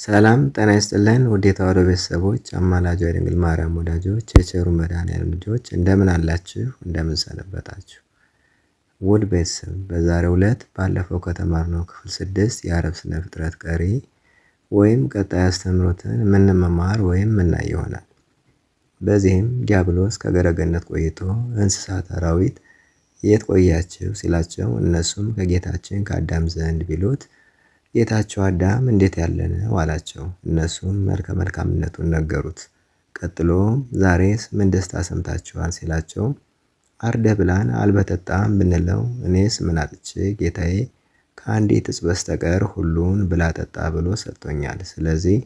ሰላም ጤና ይስጥልን ውድ የተዋሕዶ ቤተሰቦች አማላጇ የድንግል ማርያም ወዳጆች የቸሩ መድኃኔዓለም ልጆች እንደምን አላችሁ? እንደምን ሰነበታችሁ? ውድ ቤተሰብ በዛሬው ዕለት ባለፈው ከተማርነው ክፍል 6 የአረብ ስነ ፍጥረት ቀሪ ወይም ቀጣይ አስተምህሮትን የምንማማር ወይም የምናይ ይሆናል። በዚህም ዲያብሎስ ከገረገነት ቆይቶ እንስሳት አራዊት የት ቆያችሁ ሲላቸው እነሱም ከጌታችን ከአዳም ዘንድ ቢሉት ጌታቸው አዳም እንዴት ያለ ነው አላቸው። እነሱም መልከ መልካምነቱን ነገሩት። ቀጥሎም ዛሬስ ምን ደስታ ሰምታችኋል ሲላቸው አርደህ ብላን አልበጠጣም ብንለው እኔስ ምን አጥቼ ጌታዬ ከአንዲት ዕፅ በስተቀር ሁሉን ብላ ጠጣ ብሎ ሰጥቶኛል። ስለዚህ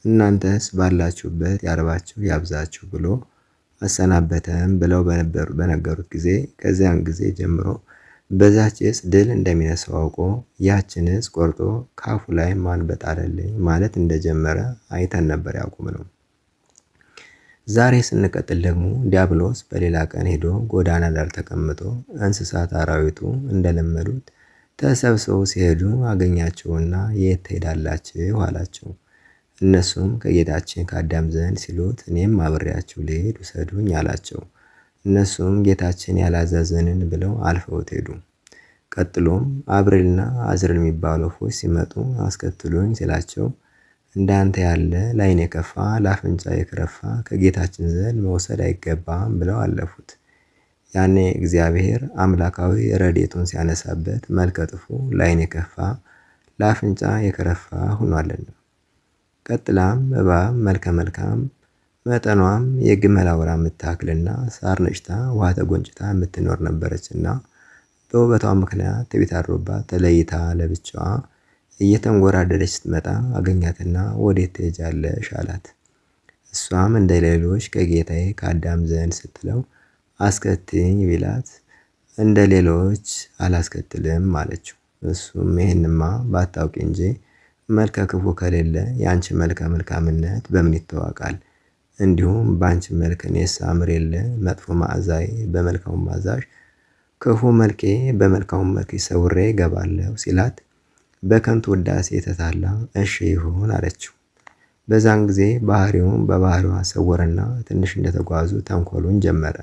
እናንተስ ባላችሁበት ያርባችሁ ያብዛችሁ ብሎ አሰናበተም ብለው በነገሩት ጊዜ ከዚያን ጊዜ ጀምሮ በዛች ዕፅ ድል እንደሚነሳው አውቆ ያችን ዕፅ ቆርጦ ካፉ ላይ ማን በጣለልኝ ማለት እንደጀመረ አይተን ነበር ያቆምነው። ዛሬ ስንቀጥል ደግሞ ዲያብሎስ በሌላ ቀን ሄዶ ጎዳና ዳር ተቀምጦ እንስሳት አራዊቱ እንደለመዱት ተሰብስበው ሲሄዱ አገኛቸውና የት ትሄዳላችሁ አላቸው። እነሱም ከጌታችን ከአዳም ዘንድ ሲሉት እኔም አብሬያችሁ ልሄድ ውሰዱኝ አላቸው። እነሱም ጌታችን ያላዘዘንን ብለው አልፈውት ሄዱ። ቀጥሎም አብሬልና አዝሬል የሚባሉ ወፎች ሲመጡ አስከትሉኝ ሲላቸው እንዳንተ ያለ ላይን የከፋ ለአፍንጫ የከረፋ ከጌታችን ዘንድ መውሰድ አይገባም ብለው አለፉት። ያኔ እግዚአብሔር አምላካዊ ረድኤቱን ሲያነሳበት መልከ ጥፉ ላይን የከፋ ለአፍንጫ የከረፋ ሆኗልና። ቀጥላም እባብ መልከ መልካም መጠኗም የግመል አውራ የምታክልና ሳር ነጭታ ውሃ ተጎንጭታ የምትኖር ነበረችና በውበቷ ምክንያት ትዕቢት አድሮባት ተለይታ ለብቻዋ እየተንጎራደደች ስትመጣ አገኛትና ወዴት ትሄጃለሽ አላት። እሷም እንደ ሌሎች ከጌታዬ ከአዳም ዘንድ ስትለው አስከትኝ ቢላት እንደ ሌሎች አላስከትልም አለችው። እሱም ይህንማ ባታውቂ እንጂ መልከ ክፉ ከሌለ የአንቺ መልከ መልካምነት በምን ይታወቃል? እንዲሁም በአንቺ መልክ እኔስ አምር የለ መጥፎ መዓዛዬ በመልካሙ መዓዛሽ ክፉ መልኬ በመልካሙ መልክ ሰውሬ ገባለሁ ሲላት በከንቱ ውዳሴ የተታላ እሺ ይሁን አለችው። በዛን ጊዜ ባህሪውን በባህሪዋ ሰወረና ትንሽ እንደተጓዙ ተንኮሉን ጀመረ።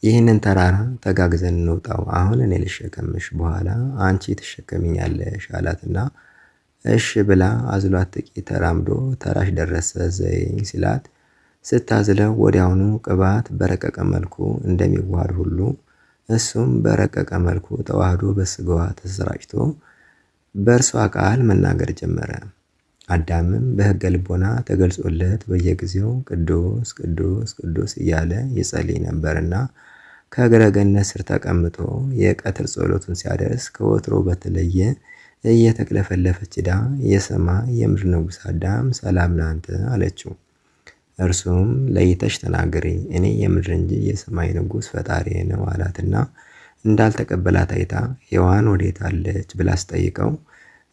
ይህንን ተራራ ተጋግዘን እንውጣው፣ አሁን እኔ ልሸከምሽ፣ በኋላ አንቺ ትሸከሚኛለሽ አላትና እሺ ብላ አዝሏት ጥቂት ተራምዶ ተራሽ ደረሰ። ዘይኝ ሲላት ስታዝለው ወዲያውኑ ቅባት በረቀቀ መልኩ እንደሚዋሃድ ሁሉ እሱም በረቀቀ መልኩ ተዋህዶ በስጋዋ ተሰራጭቶ በእርሷ ቃል መናገር ጀመረ። አዳምም በሕገ ልቦና ተገልጾለት በየጊዜው ቅዱስ ቅዱስ ቅዱስ እያለ ይጸልይ ነበርና ከእግረ ገነት ስር ተቀምጦ የቀትር ጸሎቱን ሲያደርስ ከወትሮ በተለየ እየተክለፈለፈች ሄዳ የሰማይ የምድር ንጉሥ አዳም ሰላም ላንተ አለችው። እርሱም ለይተሽ ተናገሪ እኔ የምድር እንጂ የሰማይ ንጉሥ ፈጣሪ ነው አላትና እንዳልተቀበላት አይታ ሔዋን ወዴት አለች ብላ ስጠይቀው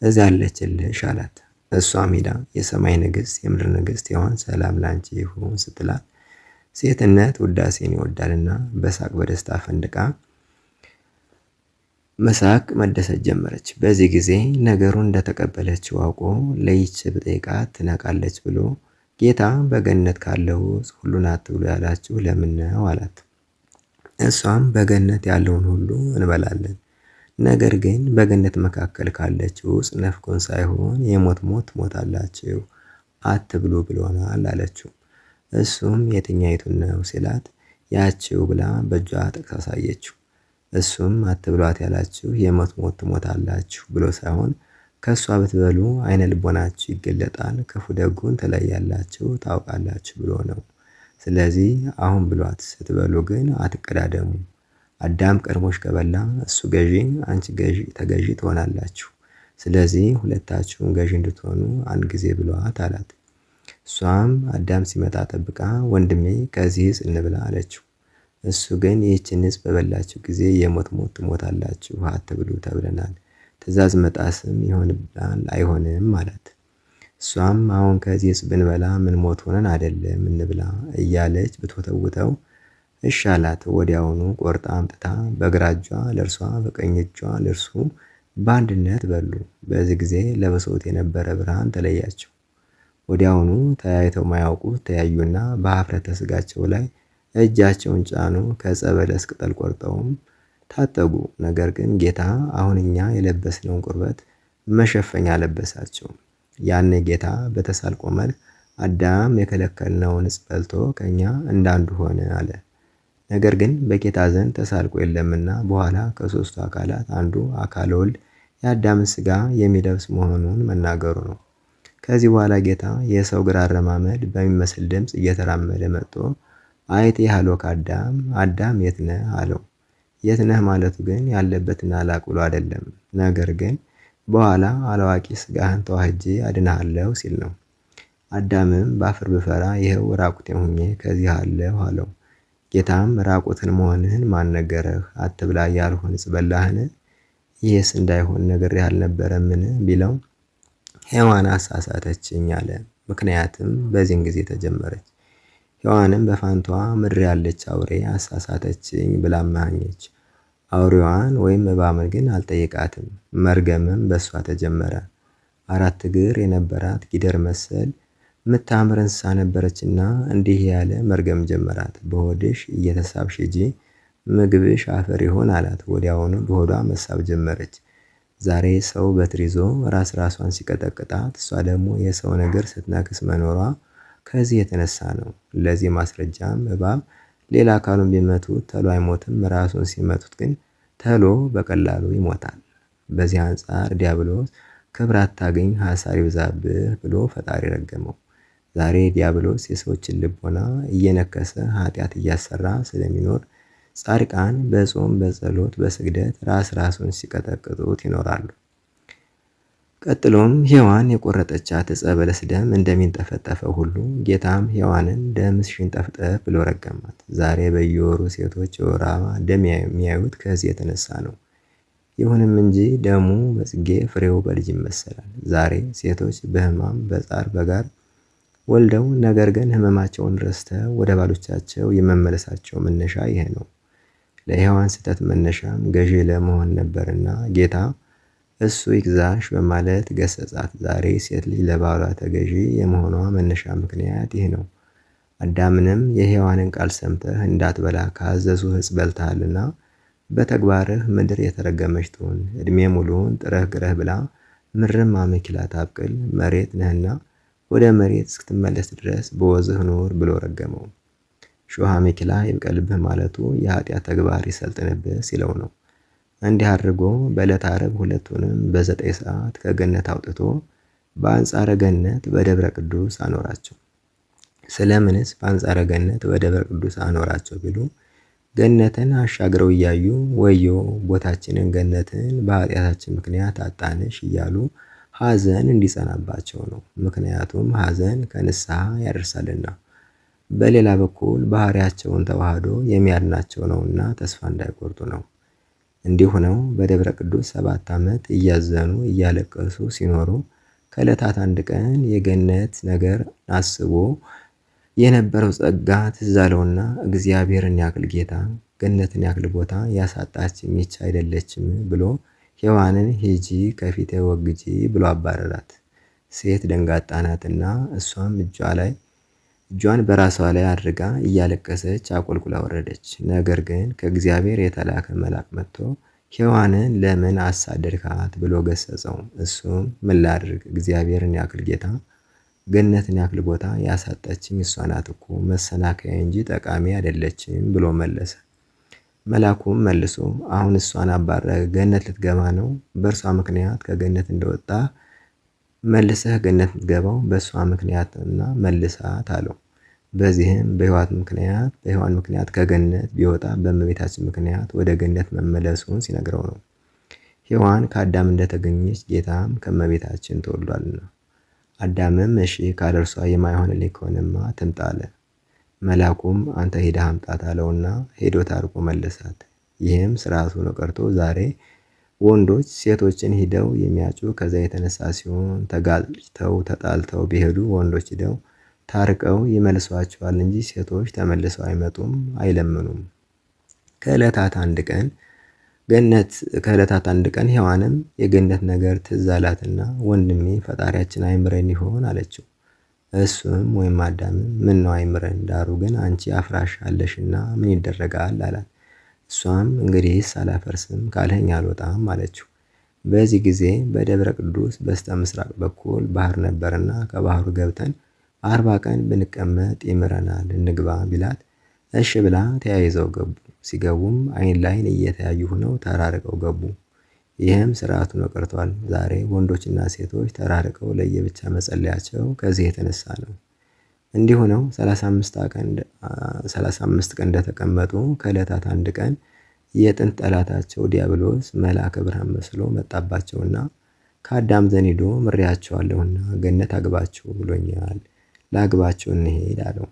እዚያ አለችልሽ አላት። እሷም ሂዳ የሰማይ ንግሥት የምድር ንግሥት ሔዋን ሰላም ላንቺ ይሁን ስትላት ሴትነት ውዳሴን ይወዳልና በሳቅ በደስታ ፈንድቃ መሳቅ መደሰት ጀመረች። በዚህ ጊዜ ነገሩን እንደተቀበለችው አውቆ ለይች ብጠይቃት ትነቃለች ብሎ ጌታ በገነት ካለው ዕፅ ሁሉን አትብሉ ያላችሁ ለምን ነው አላት። እሷም በገነት ያለውን ሁሉ እንበላለን፣ ነገር ግን በገነት መካከል ካለችው ዕፅ ነፍቆን ሳይሆን የሞት ሞት ትሞታላችሁ አትብሉ ብሎናል አለችው። እሱም የትኛይቱን ነው ሲላት ያችው ብላ በእጇ ጠቅሳ አሳየችው። እሱም አትብሏት ያላችሁ የሞት ሞት ትሞታላችሁ ብሎ ሳይሆን ከእሷ ብትበሉ አይነ ልቦናችሁ ይገለጣል፣ ክፉ ደጉን ትለያላችሁ ታውቃላችሁ ብሎ ነው። ስለዚህ አሁን ብሏት፣ ስትበሉ ግን አትቀዳደሙ። አዳም ቀድሞሽ ከበላ እሱ ገዢ አንቺ ተገዢ ትሆናላችሁ። ስለዚህ ሁለታችሁም ገዢ እንድትሆኑ አንድ ጊዜ ብሏት አላት። እሷም አዳም ሲመጣ ጠብቃ ወንድሜ ከዚህ ዕፅ እንብላ አለችው። እሱ ግን ይህችን ዕፅ በበላችሁ ጊዜ የሞት ሞት ትሞታላችሁ አትብሉ ተብለናል፣ ትእዛዝ መጣስም ይሆንብናል አይሆንም አላት። እሷም አሁን ከዚህ ዕፅ ብንበላ ምን ሞት ሆነን አይደለም እንብላ እያለች ብትወተውተው እሺ አላት። ወዲያውኑ ቆርጣ አምጥታ በግራ እጇ ለእርሷ በቀኝ እጇ ለእርሱ በአንድነት በሉ። በዚህ ጊዜ ለብሰውት የነበረ ብርሃን ተለያቸው። ወዲያውኑ ተያይተው ማያውቁት ተያዩና በኀፍረተ ሥጋቸው ላይ እጃቸውን ጫኑ። ከዕፀ በለስ ቅጠል ቆርጠውም ታጠጉ። ነገር ግን ጌታ አሁን እኛ የለበስነውን ቁርበት መሸፈኛ አለበሳቸው። ያኔ ጌታ በተሳልቆ መልክ አዳም የከለከልነውን ዕፅ በልቶ ከእኛ እንዳንዱ ሆነ አለ። ነገር ግን በጌታ ዘንድ ተሳልቆ የለምና በኋላ ከሦስቱ አካላት አንዱ አካለ ወልድ የአዳምን ሥጋ የሚለብስ መሆኑን መናገሩ ነው። ከዚህ በኋላ ጌታ የሰው እግር አረማመድ በሚመስል ድምፅ እየተራመደ መጥቶ አይቴሃሎ ከአዳም አዳም የት ነህ አለው። የት ነህ ማለቱ ግን ያለበትን አላቅ ብሎ አይደለም፣ ነገር ግን በኋላ አላዋቂ ሥጋህን ተዋህጄ አድንሃለሁ ሲል ነው። አዳምም በአፈር ብፈራ ይኸው ራቁቴን ሁኜ ከዚህ አለሁ አለው። ጌታም ራቁትን መሆንህን ማን ነገረህ? አትብላ ያልሆን ዕፅ በላህን? ይህስ እንዳይሆን ነግሬህ አልነበረምን ቢለው ሔዋን አሳሳተችኝ አለ። ምክንያትም በዚህን ጊዜ ተጀመረች። ሔዋንም በፋንቷ ምድር ያለች አውሬ አሳሳተችኝ ብላ አማኘች። አውሬዋን ወይም እባብን ግን አልጠየቃትም። መርገምም በእሷ ተጀመረ። 4 እግር የነበራት ጊደር መሰል ምታምር እንስሳ ነበረችና እንዲህ ያለ መርገም ጀመራት። በሆድሽ እየተሳብሽ ሂጂ፣ ምግብሽ አፈር ይሁን አላት። ወዲያውኑ በሆዷ መሳብ ጀመረች። ዛሬ ሰው በትር ይዞ ራሷን ሲቀጠቅጣት፣ እሷ ደግሞ የሰው ነገር ስትነክስ መኖሯ ከዚህ የተነሳ ነው። ለዚህ ማስረጃም እባብ ሌላ አካሉን ቢመቱት ተሎ አይሞትም፣ ራሱን ሲመቱት ግን ተሎ በቀላሉ ይሞታል። በዚህ አንጻር ዲያብሎስ ክብር አታገኝ ሐሳር ይብዛብህ ብሎ ፈጣሪ ረገመው። ዛሬ ዲያብሎስ የሰዎችን ልቦና እየነከሰ ኃጢአት እያሰራ ስለሚኖር ጻድቃን በጾም በጸሎት በስግደት ራሱን ሲቀጠቅጡት ይኖራሉ። ቀጥሎም ሔዋን የቆረጠቻት ዕፀ በለስ ደም እንደሚንጠፈጠፈው ሁሉ ጌታም ሔዋንን ደምሽን ጠፍጠፍ ብሎ ረገማት። ዛሬ በየወሩ ሴቶች የወር አበባ ደም የሚያዩት ከዚህ የተነሳ ነው። ይሁንም እንጂ ደሙ በጽጌ ፍሬው በልጅ ይመሰላል። ዛሬ ሴቶች በሕማም በጻር በጋር ወልደው ነገር ግን ሕመማቸውን ረስተው ወደ ባሎቻቸው የመመለሳቸው መነሻ ይሄ ነው። ለሔዋን ስህተት መነሻም ገዢ ለመሆን ነበርና ጌታ እሱ ይግዛሽ በማለት ገሰጻት። ዛሬ ሴት ልጅ ለባሏ ተገዢ የመሆኗ መነሻ ምክንያት ይህ ነው። አዳምንም የሔዋንን ቃል ሰምተህ እንዳትበላ ካዘዙህ ዕፅ በልተሃልና በተግባርህ ምድር የተረገመች ትሁን፣ ዕድሜ ሙሉውን ጥረህ ግረህ ብላ፣ ምድርም አመኪላ ታብቅል፣ መሬት ነህና ወደ መሬት እስክትመለስ ድረስ በወዝህ ኑር ብሎ ረገመው። ሾህ አሜከላ ይብቀልብህ ማለቱ የኃጢአት ተግባር ይሰልጥንብህ ሲለው ነው። እንዲህ አድርጎ በዕለተ ዓርብ ሁለቱንም በ9 ሰዓት ከገነት አውጥቶ በአንጻረ ገነት በደብረ ቅዱስ አኖራቸው። ስለምንስ በአንጻረ ገነት በደብረ ቅዱስ አኖራቸው ቢሉ ገነትን አሻግረው እያዩ ወዮ ቦታችንን ገነትን በኃጢአታችን ምክንያት አጣንሽ እያሉ ሐዘን እንዲጸናባቸው ነው። ምክንያቱም ሐዘን ከንስሐ ያደርሳልና፣ በሌላ በኩል ባህሪያቸውን ተዋህዶ የሚያድናቸው ነውና ተስፋ እንዳይቆርጡ ነው። እንዲሁ ነው በደብረ ቅዱስ 7 ዓመት እያዘኑ እያለቀሱ ሲኖሩ ከዕለታት አንድ ቀን የገነት ነገር አስቦ የነበረው ጸጋ ትዝ አለውና እግዚአብሔርን ያክል ጌታ ገነትን ያክል ቦታ ያሳጣችኝ ይህች አይደለችም ብሎ ሔዋንን ሂጂ ከፊቴ ወግጂ ብሎ አባረራት። ሴት ደንጋጣ ናትና እሷም እጇን በራሷ ላይ አድርጋ እያለቀሰች አቆልቁላ ወረደች። ነገር ግን ከእግዚአብሔር የተላከ መልአክ መጥቶ ሔዋንን ለምን አሳደድካት ብሎ ገሰጸው። እሱም ምን ላድርግ እግዚአብሔርን ያክል ጌታ ገነትን ያክል ቦታ ያሳጣችኝ እሷ ናት እኮ መሰናከያ እንጂ ጠቃሚ አይደለችም ብሎ መለሰ። መልአኩም መልሶ አሁን እሷን አባረህ ገነት ልትገባ ነው፣ በእርሷ ምክንያት ከገነት እንደወጣ መልሰህ ገነት ልትገባው በእሷ ምክንያትና መልሳት አለው። በዚህም በሔዋን ምክንያት ከገነት ቢወጣ በእመቤታችን ምክንያት ወደ ገነት መመለሱን ሲነግረው ነው። ሔዋን ከአዳም እንደተገኘች ጌታም ከእመቤታችን ተወልዷልና። አዳምም እሺ ካለ እርሷ የማይሆንልኝ ከሆነማ ትምጣ አለ። መልአኩም አንተ ሄደህ አምጣት አለውና ሄዶ ታርቆ መለሳት። ይህም ስርዓቱ ነው ቀርቶ ዛሬ ወንዶች ሴቶችን ሂደው የሚያጩ ከዛ የተነሳ ሲሆን ተጋጭተው ተጣልተው ቢሄዱ ወንዶች ሂደው ታርቀው ይመልሷቸዋል እንጂ ሴቶች ተመልሰው አይመጡም አይለምኑም። ከዕለታት አንድ ቀን ገነት ከዕለታት አንድ ቀን ሔዋንም የገነት ነገር ትዝ አላትና ወንድሜ ፈጣሪያችን አይምረን ይሆን አለችው። እሱም ወይም አዳምም ምን ነው አይምረን፣ ዳሩ ግን አንቺ አፍራሽ አለሽና ምን ይደረጋል አላት። እሷም እንግዲህስ አላፈርስም ካልኸኝ አልወጣም አለችው። በዚህ ጊዜ በደብረ ቅዱስ በስተ ምስራቅ በኩል ባህር ነበርና ከባህሩ ገብተን 40 ቀን ብንቀመጥ ይምረናል እንግባ ቢላት እሺ ብላ ተያይዘው ገቡ። ሲገቡም አይን ላይን እየተያዩ ሆነው ተራርቀው ገቡ። ይህም ስርዓቱ ነው ቀርቷል። ዛሬ ወንዶችና ሴቶች ተራርቀው ለየብቻ መጸለያቸው ከዚህ የተነሳ ነው። እንዲሁ ነው 35 ቀን እንደተቀመጡ ከዕለታት አንድ ቀን የጥንት ጠላታቸው ዲያብሎስ መልአከ ብርሃን መስሎ መጣባቸውና ከአዳም ዘንድ ሄዶ ምሬያቸዋለሁና ገነት አግባችሁ ብሎኛል፣ ላግባችሁ እንሄድ አለው።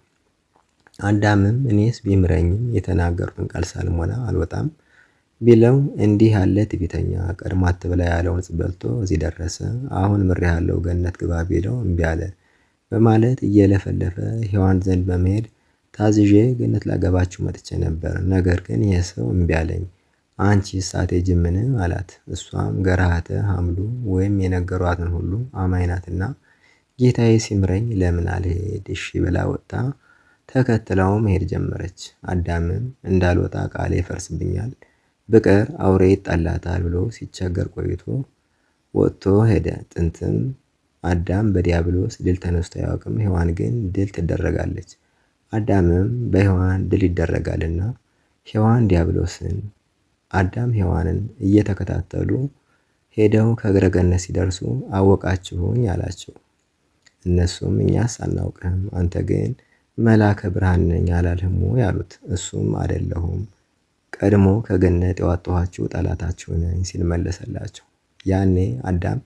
አዳምም እኔስ ቢምረኝም የተናገርኩትን ቃል ሳልሞላ አልወጣም ቢለው እንዲህ ያለ ትዕቢተኛ ቀድሞ አትብላ ያለውን በልቶ እዚህ ደረሰ። አሁን ምሬሃለሁ ገነት ግባ ቢለው እምቢ አለ በማለት እየለፈለፈ ሔዋን ዘንድ በመሄድ ታዝዤ ገነት ላገባችሁ መጥቼ ነበር፣ ነገር ግን ይህ ሰው እምቢ አለኝ፣ አንቺስ አትሄጂምን አላት። እሷም ገርሃተ ሐምሉ ወይም የነገሯትን ሁሉ አማኝ ናትና ጌታዬ ሲምረኝ ለምን አልሄድ እሺ ብላ ወጥታ ተከትለው መሄድ ጀመረች። አዳምም እንዳልወጣ ቃሌ ይፈርስብኛል ብቀር አውሬ ይጣላታል ብሎ ሲቸገር ቆይቶ ወጥቶ ሄደ። ጥንትም አዳም በዲያብሎስ ድል ተነስቶ አያውቅም፣ ሔዋን ግን ድል ትደረጋለች። አዳምም በሔዋን ድል ይደረጋልና ሔዋን ዲያብሎስን፣ አዳም ሔዋንን እየተከታተሉ ሄደው ከእግረ ገነት ሲደርሱ አወቃችሁኝ አላቸው። እነሱም እኛስ አናውቅህም፣ አንተ ግን መልአከ ብርሃን ነኝ አላልህም ወይ አሉት። እሱም አይደለሁም ቀድሞ ከገነት ያወጣኋችሁ ጠላታችሁ ነኝ ሲል መለሰላቸው። ያኔ አዳም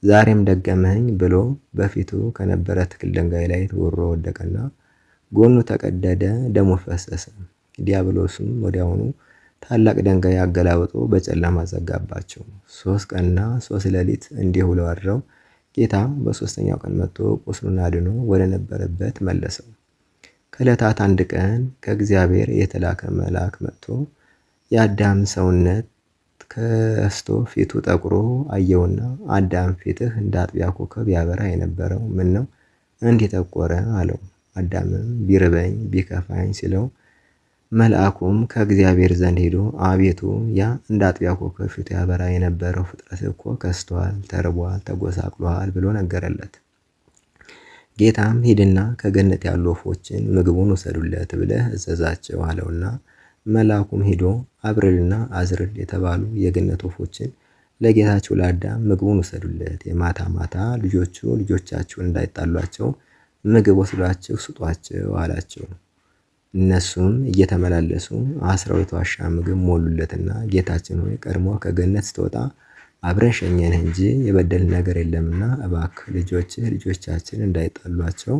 ዛሬም ደገመኝ ብሎ በፊቱ ከነበረ ትክል ድንጋይ ላይ ተወርሮ ወደቀና ጎኑ ተቀደደ፣ ደሙ ፈሰሰ። ዲያብሎስም ወዲያውኑ ታላቅ ድንጋይ አገላብጦ በጨለማ ዘጋባቸው። 3 ቀንና 3 ሌሊት እንዲህ ብለው አድረው ጌታ በ3ኛው ቀን መጥቶ ቁስሉን አድኖ ወደ ነበረበት መለሰው። ከዕለታት አንድ ቀን ከእግዚአብሔር የተላከ መልአክ መጥቶ የአዳም ሰውነት ከስቶ ፊቱ ጠቁሮ አየውና አዳም ፊትህ እንደ አጥቢያ ኮከብ ያበራ የነበረው ምን ነው እንዲህ ጠቆረ አለው። አዳምም ቢርበኝ ቢከፋኝ ሲለው መልአኩም ከእግዚአብሔር ዘንድ ሄዶ አቤቱ ያ እንደ አጥቢያ ኮከብ ፊቱ ያበራ የነበረው ፍጥረት እኮ ከስቷል፣ ተርቧል፣ ተጎሳቅሏል ብሎ ነገረለት። ጌታም ሂድና ከገነት ያሉ ወፎችን ምግቡን ውሰዱለት ብለህ እዘዛቸው አለውና መልአኩም ሄዶ አብርልና አዝርል የተባሉ የገነት ወፎችን ለጌታቸው ለአዳም ምግቡን ውሰዱለት፣ የማታ ማታ ልጆቹ ልጆቻችሁን እንዳይጣሏቸው ምግብ ወስዷቸው ስጧቸው አላቸው። እነሱም እየተመላለሱ አስረው የተዋሻ ምግብ ሞሉለትና ጌታችን ሆይ ቀድሞ ከገነት ስትወጣ አብረን ሸኘንህ እንጂ የበደል ነገር የለምና እባክህ ልጆቻችን እንዳይጣሏቸው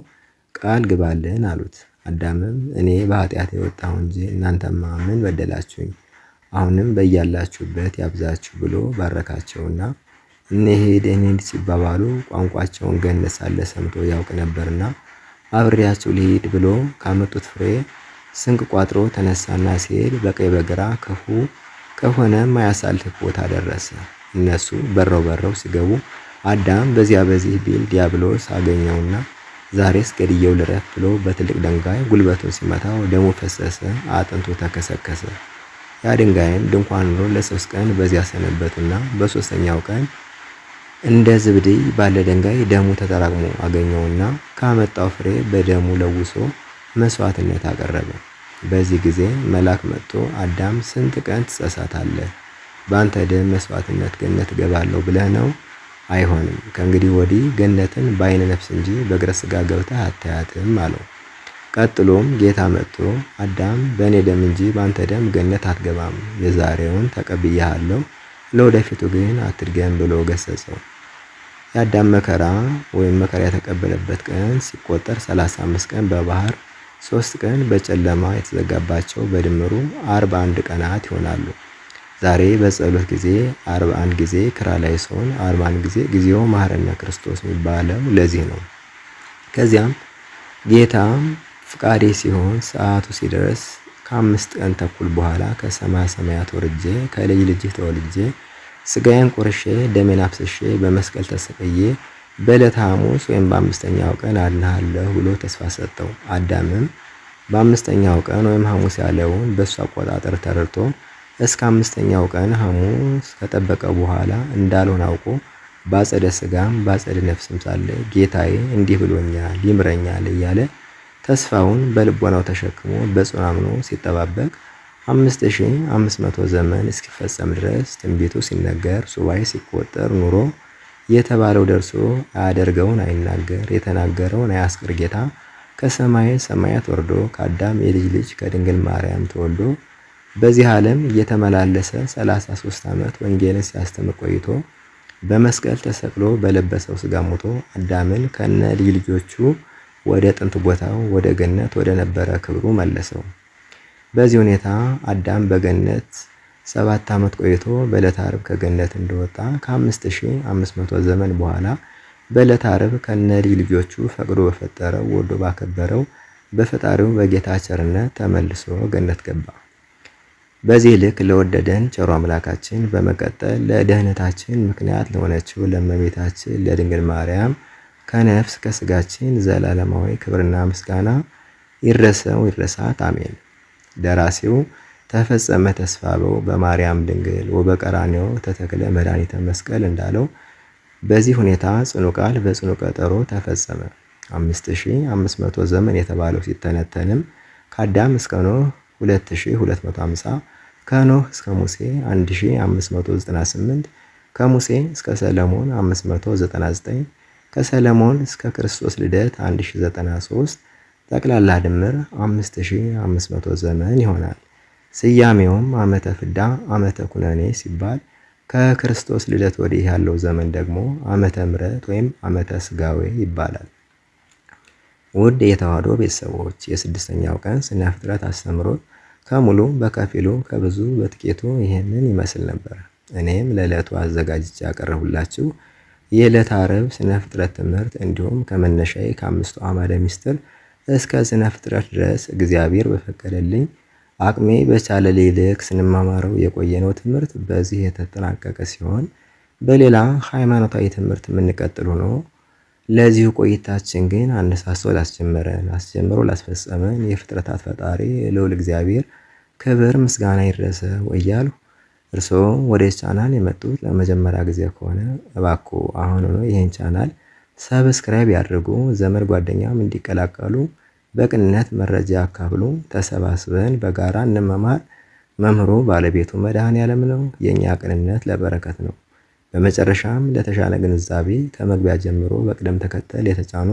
ቃል ግባልን አሉት። አዳምም እኔ በኃጢአት የወጣሁ እንጂ እናንተማ ምን በደላችሁኝ? አሁንም በያላችሁበት ያብዛችሁ ብሎ ባረካቸውና እንሂድ ሲባባሉ ቋንቋቸውን ገነት ሳለ ሰምቶ ያውቅ ነበርና አብሬያቸው ልሂድ ብሎ ካመጡት ፍሬ ስንቅ ቋጥሮ ተነሳና ሲሄድ በቀኝ በግራ ክፉ ከሆነ ማያሳልፍ ቦታ ደረሰ። እነሱ በረው ሲገቡ አዳም በዚህ ቢል ዲያብሎስ አገኘውና ዛሬስ ገድየው ልረፍ ብሎ በትልቅ ድንጋይ ጉልበቱን ሲመታው ደሙ ፈሰሰ፣ አጥንቱ ተከሰከሰ። ያ ድንጋይም ድንኳን ሆኖ ለ3 ቀን በዚያ ሰነበቱና በ3ኛው ቀን እንደ ዝብድይ ባለ ድንጋይ ደሙ ተጠራቅሞ አገኘውና ካመጣው ፍሬ በደሙ ለውሶ መስዋዕትነት አቀረበ። በዚህ ጊዜ መልአክ መጥቶ አዳም ስንት ቀን ትጸሳታለህ? በአንተ ደም መስዋዕትነት ገነት እገባለሁ ብለህ ነው? አይሆንም፣ ከእንግዲህ ወዲህ ገነትን በዓይነ ነፍስ እንጂ በእግረ ሥጋ ገብተህ አታያትም አለው። ቀጥሎም ጌታ መጥቶ አዳም በእኔ ደም እንጂ በአንተ ደም ገነት አትገባም፣ የዛሬውን ተቀብያለሁ፣ ለወደፊቱ ግን አትድገም ብሎ ገሰጸው። የአዳም መከራ ወይም መከራ የተቀበለበት ቀን ሲቆጠር 35 ቀን በባህር 3 ቀን በጨለማ የተዘጋባቸው በድምሩ 41 ቀናት ይሆናሉ። ዛሬ በጸሎት ጊዜ 41 ጊዜ ክርያላይሶን 41 ጊዜ ጊዜው መሐረነ ክርስቶስ የሚባለው ለዚህ ነው። ከዚያም ጌታ ፍቃዴ ሲሆን ሰዓቱ ሲደርስ ከ5 ቀን ተኩል በኋላ ከሰማይ ሰማያት ወርጄ ከልጅ ልጅህ ተወልጄ ስጋዬን ቆርሼ ደሜን አፍስሼ በመስቀል ተሰቅዬ በዕለተ ሐሙስ ወይም በ5ኛው ቀን አድንሃለሁ ብሎ ተስፋ ሰጠው። አዳምም በ5ኛው ቀን ወይም ሐሙስ ያለውን በእሱ አቆጣጠር ተረድቶ እስከ 5ኛው ቀን ሐሙስ ከጠበቀ በኋላ እንዳልሆነ አውቆ ባጸደ ስጋም ባጸደ ነፍስም ሳለ ጌታዬ እንዲህ ብሎኛል ይምረኛል እያለ ተስፋውን በልቦናው ተሸክሞ በጽኑ አምኖ ሲጠባበቅ 5500 ዘመን እስኪፈጸም ድረስ ትንቢቱ ሲነገር ሱባኤ ሲቆጠር ኑሮ የተባለው ደርሶ አያደርገውን አይናገር የተናገረውን አያስቅር ጌታ ከሰማይ ሰማያት ወርዶ ከአዳም የልጅ ልጅ ከድንግል ማርያም ተወልዶ በዚህ ዓለም እየተመላለሰ 33 ዓመት ወንጌልን ሲያስተምር ቆይቶ በመስቀል ተሰቅሎ በለበሰው ስጋ ሞቶ አዳምን ከነ ልጅ ልጆቹ ወደ ጥንት ቦታው ወደ ገነት ወደ ነበረ ክብሩ መለሰው። በዚህ ሁኔታ አዳም በገነት 7 ዓመት ቆይቶ በዕለተ ዓርብ ከገነት እንደወጣ ከ5500 ዘመን በኋላ በዕለተ ዓርብ ከነ ልጅ ልጆቹ ፈቅዶ በፈጠረው ወዶ ባከበረው በፈጣሪው በጌታ ቸርነት ተመልሶ ገነት ገባ። በዚህ ልክ ለወደደን ቸሩ አምላካችን በመቀጠል ለደህንነታችን ምክንያት ለሆነችው ለእመቤታችን ለድንግል ማርያም ከነፍስ ከስጋችን ዘላለማዊ ክብርና ምስጋና ይድረሰው ይድረሳት፣ አሜን። ደራሲው ተፈጸመ ተስፋበው በማርያም ድንግል ወበቀራንዮ ተተክለ መድኃኒተ መስቀል እንዳለው በዚህ ሁኔታ ጽኑ ቃል በጽኑ ቀጠሮ ተፈጸመ። 5500 ዘመን የተባለው ሲተነተንም ከአዳም እስከ ኖህ 2250፣ ከኖህ እስከ ሙሴ 1598፣ ከሙሴ እስከ ሰለሞን 599፣ ከሰለሞን እስከ ክርስቶስ ልደት 1093፣ ጠቅላላ ድምር 5500 ዘመን ይሆናል። ስያሜውም ዓመተ ፍዳ ዓመተ ኩነኔ ሲባል ከክርስቶስ ልደት ወዲህ ያለው ዘመን ደግሞ ዓመተ ምሕረት ወይም ዓመተ ስጋዌ ይባላል። ውድ የተዋሕዶ ቤተሰቦች የስድስተኛው ቀን ስነ ፍጥረት አስተምሮት ከሙሉ በከፊሉ ከብዙ በጥቂቱ ይህንን ይመስል ነበር። እኔም ለዕለቱ አዘጋጅቼ ያቀረቡላችሁ የዕለተ ዓርብ ስነ ፍጥረት ትምህርት እንዲሁም ከመነሻዬ ከአምስቱ አዕማደ ምስጢር እስከ ስነ ፍጥረት ድረስ እግዚአብሔር በፈቀደልኝ አቅሜ በቻለ ልክ ስንማማረው የቆየነው ትምህርት በዚህ የተጠናቀቀ ሲሆን በሌላ ሃይማኖታዊ ትምህርት የምንቀጥል ሆኖ ለዚሁ ቆይታችን ግን አነሳስቶ ላስጀመረን አስጀምሮ ላስፈጸመን የፍጥረታት ፈጣሪ ልዑል እግዚአብሔር ክብር ምስጋና ይድረሰው እያልሁ እርስዎ ወደ ቻናል የመጡት ለመጀመሪያ ጊዜ ከሆነ እባክዎ አሁኑኑ ይህን ቻናል ሰብስክራይብ ያድርጉ፣ ዘመድ ጓደኛም እንዲቀላቀሉ በቅንነት መረጃ አካፍሉ። ተሰባስበን በጋራ እንመማር። መምህሩ ባለቤቱ መድኃኔዓለም ነው። የኛ ቅንነት ለበረከት ነው። በመጨረሻም ለተሻለ ግንዛቤ ከመግቢያ ጀምሮ በቅደም ተከተል የተጫኑ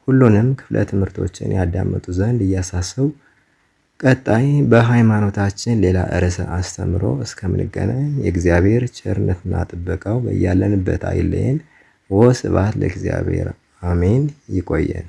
ሁሉንም ክፍለ ትምህርቶችን ያዳመጡ ዘንድ እያሳሰቡ ቀጣይ በሃይማኖታችን ሌላ ርዕሰ አስተምሮ እስከምንገናኝ የእግዚአብሔር ቸርነትና ጥበቃው በያለንበት አይለየን። ወስብሐት ለእግዚአብሔር አሜን። ይቆየን።